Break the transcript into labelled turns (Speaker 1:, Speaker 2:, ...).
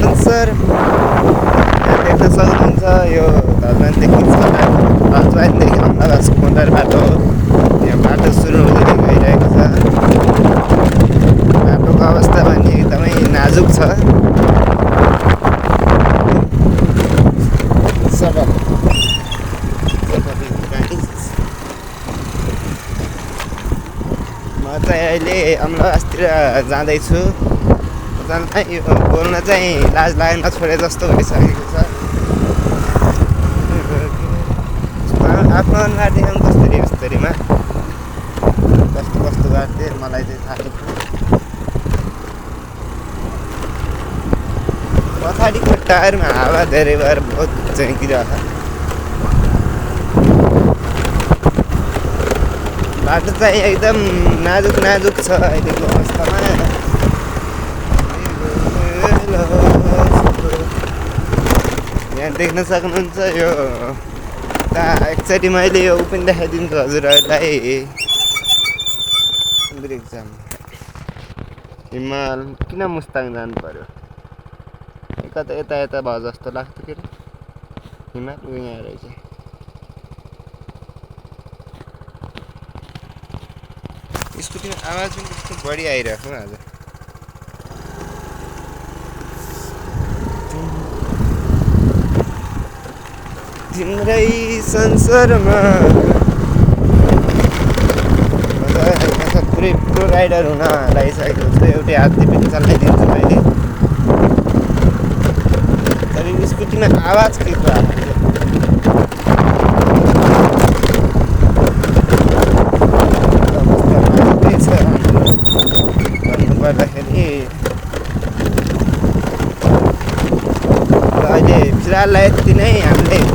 Speaker 1: sensor देख्न सक्नुहुन्छ यो धलमानदेखि धलमानदेखि अहमदाबादको मोटर बाटो यहाँ बाटो सुरु हुँदै गइरहेको छ बाटोको अवस्था पनि एकदमै नाजुक छ म चाहिँ अहिले अमलाबासतिर जाँदैछु जाँदा यो बोल्न चाहिँ लाज लागेन छोडे जस्तो भइसकेको छ आफ्नो अनुहार देखाउनु कस्तरी कस्तरीमा कस्तो कस्तो गर्थेँ मलाई चाहिँ थाहा छैन पछाडिको टायरमा हावा धेरै भएर बहुत झैँकिरहेको बाटो चाहिँ एकदम नाजुक नाजुक छ अहिलेको अवस्थामा यहाँ देख्न सक्नुहुन्छ यो एकचोटि मैले यो पनि देखाइदिन्छु हजुरहरूलाई एक्जाम हिमाल किन मुस्ताङ जानु पर्यो कता यता यता भयो जस्तो लाग्थ्यो के अरे हिमाल यहाँ रहेछ स्कुटीमा आवाज पनि त्यस्तो बढी आइरहेको आज तिम्रै संसारमा पुरै प्रो राइडर हुन लागिसकेको छु एउटै हातले पनि चलाइदिन्छु मैले तर स्कुटीमा आवाज के छ भन्नुपर्दाखेरि अहिले फिलहाललाई यति नै हामीले